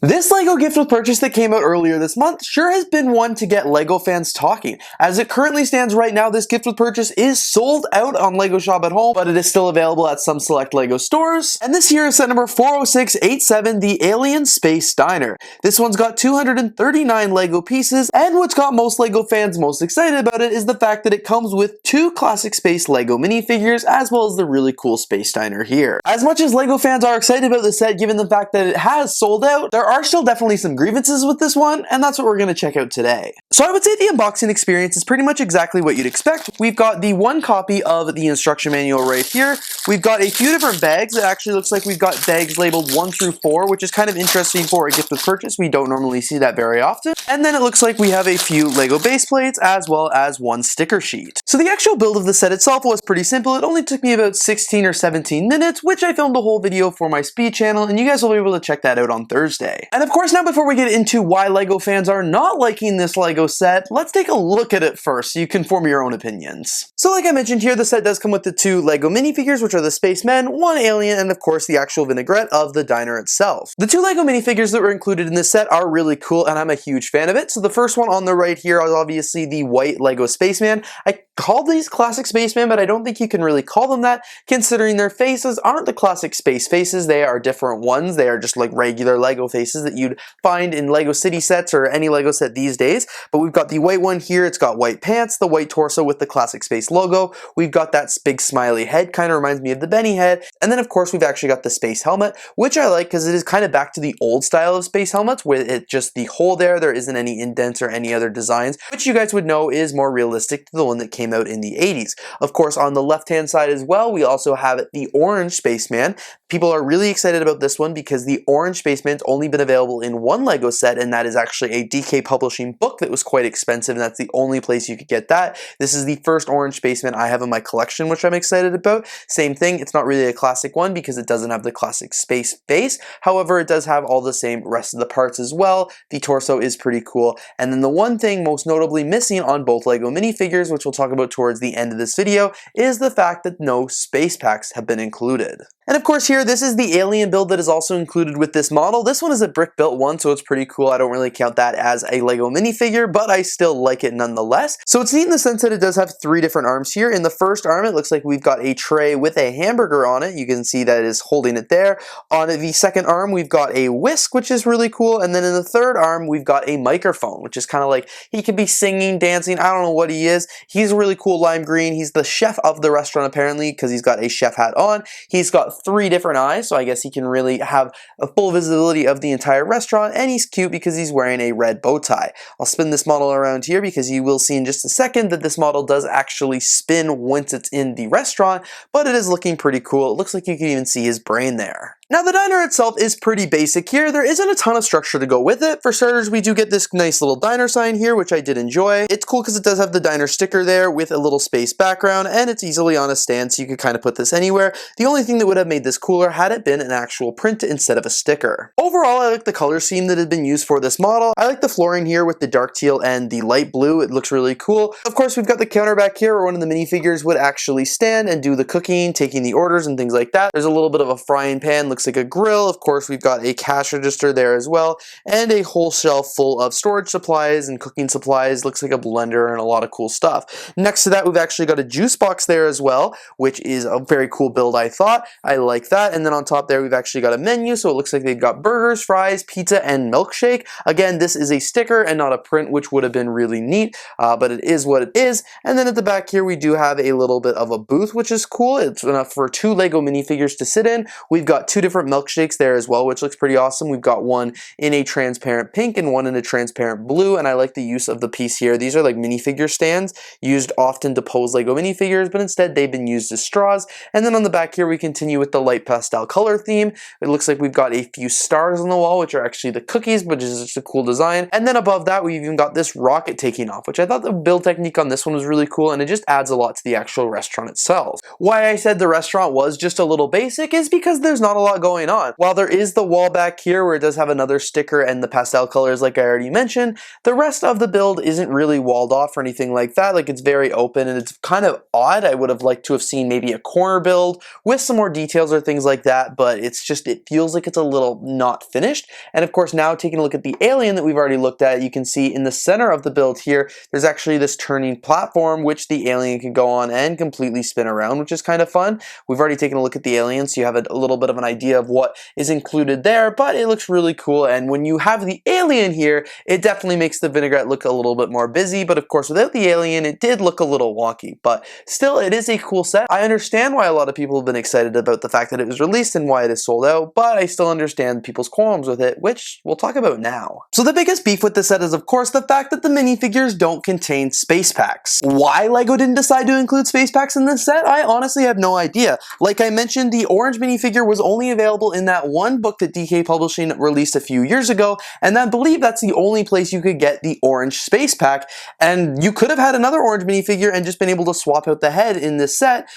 This LEGO gift with purchase that came out earlier this month sure has been one to get LEGO fans talking. As it currently stands right now, this gift with purchase is sold out on LEGO Shop at Home, but it is still available at some select LEGO stores. And this here is set number 40687, the Alien Space Diner. This one's got 239 LEGO pieces, and what's got most LEGO fans most excited about it is the fact that it comes with 2 classic space LEGO minifigures, as well as the really cool Space Diner here. As much as LEGO fans are excited about this set, given the fact that it has sold out, there are still definitely some grievances with this one, and that's what we're going to check out today. So I would say the unboxing experience is pretty much exactly what you'd expect. We've got the one copy of the instruction manual right here. We've got a few different bags. It actually looks like we've got bags labeled 1 through 4, which is kind of interesting for a gift with purchase. We don't normally see that very often. And then it looks like we have a few LEGO base plates as well as one sticker sheet. So the actual build of the set itself was pretty simple. It only took me about 16 or 17 minutes, which I filmed a whole video for my speed channel, and you guys will be able to check that out on Thursday. And of course, now before we get into why LEGO fans are not liking this LEGO set, let's take a look at it first so you can form your own opinions. So like I mentioned here, the set does come with the 2 LEGO minifigures, which are the spacemen, 1 alien, and of course the actual vinaigrette of the diner itself. The 2 LEGO minifigures that were included in this set are really cool, and I'm a huge fan of it. So the first one on the right here is obviously the white LEGO spaceman. I call these classic spacemen, but I don't think you can really call them that, considering their faces aren't the classic space faces. They are different ones. They are just like regular LEGO faces that you'd find in LEGO City sets or any LEGO set these days. But we've got the white one here. It's got white pants, the white torso with the classic space logo. We've got that big smiley head, kind of reminds me of the Benny head. And then of course we've actually got the space helmet, which I like because it is kind of back to the old style of space helmets with it just the hole there isn't any indents or any other designs, which you guys would know is more realistic to the one that came out in the 80s. Of course, on the left hand side as well, we also have the orange spaceman. People are really excited about this one because the orange spaceman's only been available in one LEGO set, and that is actually a DK Publishing book that was quite expensive, and that's the only place you could get that. This is the first orange spaceman I have in my collection, which I'm excited about. Same thing, it's not really a classic one because it doesn't have the classic space face. However, it does have all the same rest of the parts as well. The torso is pretty cool. And then the one thing most notably missing on both LEGO minifigures, which we'll talk about towards the end of this video, is the fact that no space packs have been included. And of course here, this is the alien build that is also included with this model. This one is a brick built one, so it's pretty cool. I don't really count that as a LEGO minifigure, but I still like it nonetheless. So it's neat in the sense that it does have 3 different arms here. In the first arm, it looks like we've got a tray with a hamburger on it. You can see that it is holding it there. On the second arm, we've got a whisk, which is really cool. And then in the third arm, we've got a microphone, which is kind of like he could be singing, dancing. I don't know what he is. He's really cool lime green. He's the chef of the restaurant apparently because he's got a chef hat on. He's got 3 different eyes, so I guess he can really have a full visibility of the entire restaurant, and he's cute because he's wearing a red bow tie. I'll spin this model around here because you will see in just a second that this model does actually spin once it's in the restaurant, but it is looking pretty cool. It looks like you can even see his brain there. Now the diner itself is pretty basic here. There isn't a ton of structure to go with it. For starters, we do get this nice little diner sign here, which I did enjoy. It's cool because it does have the diner sticker there with a little space background, and it's easily on a stand, so you could kind of put this anywhere. The only thing that would have made this cooler had it been an actual print instead of a sticker. Overall, I like the color scheme that had been used for this model. I like the flooring here with the dark teal and the light blue. It looks really cool. Of course, we've got the counter back here where one of the minifigures would actually stand and do the cooking, taking the orders and things like that. There's a little bit of a frying pan, looks like a grill. Of course, we've got a cash register there as well, and a whole shelf full of storage supplies and cooking supplies. Looks like a blender and a lot of cool stuff. Next to that, we've actually got a juice box there as well, which is a very cool build, I thought. I like that. And then on top there, we've actually got a menu, so it looks like they've got burgers, fries, pizza, and milkshake. Again, this is a sticker and not a print, which would have been really neat, but it is what it is. And then at the back here, we do have a little bit of a booth, which is cool. It's enough for 2 LEGO minifigures to sit in. We've got 2 different milkshakes there as well, which looks pretty awesome. We've got one in a transparent pink and one in a transparent blue, and I like the use of the piece here. These are like minifigure stands used often to pose LEGO minifigures, but instead they've been used as straws. And then on the back here, we continue with the light pastel color theme. It looks like we've got a few stars on the wall, which are actually the cookies, which is just a cool design. And then above that, we've even got this rocket taking off, which I thought the build technique on this one was really cool, and it just adds a lot to the actual restaurant itself. Why I said the restaurant was just a little basic is because there's not a lot lot going on. While there is the wall back here where it does have another sticker and the pastel colors like I already mentioned, the rest of the build isn't really walled off or anything like that. Like, it's very open and it's kind of odd. I would have liked to have seen maybe a corner build with some more details or things like that, but it's just, it feels like it's a little not finished. And of course, now taking a look at the alien that we've already looked at, you can see in the center of the build here, there's actually this turning platform which the alien can go on and completely spin around, which is kind of fun. We've already taken a look at the alien, so you have a little bit of an idea of what is included there, but it looks really cool. And when you have the alien here, it definitely makes the vinaigrette look a little bit more busy, but of course without the alien, it did look a little wonky, but still, it is a cool set. I understand why a lot of people have been excited about the fact that it was released and why it is sold out, but I still understand people's qualms with it, which we'll talk about now. So the biggest beef with this set is of course the fact that the minifigures don't contain space packs. Why LEGO didn't decide to include space packs in this set, I honestly have no idea. Like I mentioned, the orange minifigure was only available in that one book that DK Publishing released a few years ago, and I believe that's the only place you could get the orange space pack, and you could have had another orange minifigure and just been able to swap out the head in this set,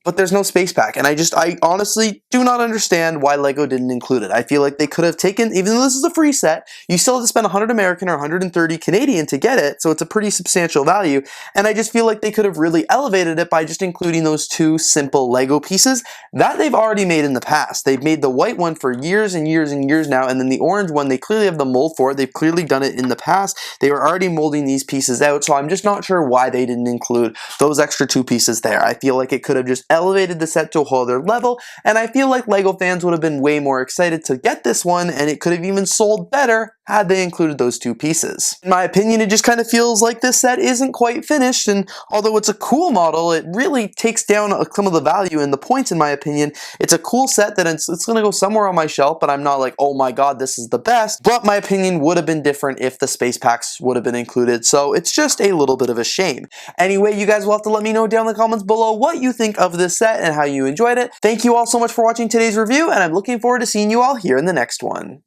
but there's no space pack, and I honestly do not understand why LEGO didn't include it. I feel like they could have taken, even though this is a free set, you still have to spend 100 American or 130 Canadian to get it, so it's a pretty substantial value, and I just feel like they could have really elevated it by just including those two simple LEGO pieces that they've already made in the past. They've made the white one for years and years and years now, and then the orange one, they clearly have the mold for it. They've clearly done it in the past. They were already molding these pieces out, so I'm just not sure why they didn't include those extra two pieces there. I feel like it could have just elevated the set to a whole other level, and I feel like LEGO fans would have been way more excited to get this one, and it could have even sold better had they included those two pieces. In my opinion, it just kind of feels like this set isn't quite finished, and although it's a cool model, it really takes down some of the value and the points in my opinion. It's a cool set that it's going to go somewhere on my shelf, but I'm not like, oh my god, this is the best, but my opinion would have been different if the space packs would have been included, so it's just a little bit of a shame. Anyway, you guys will have to let me know down in the comments below what you think of this set and how you enjoyed it. Thank you all so much for watching today's review, and I'm looking forward to seeing you all here in the next one.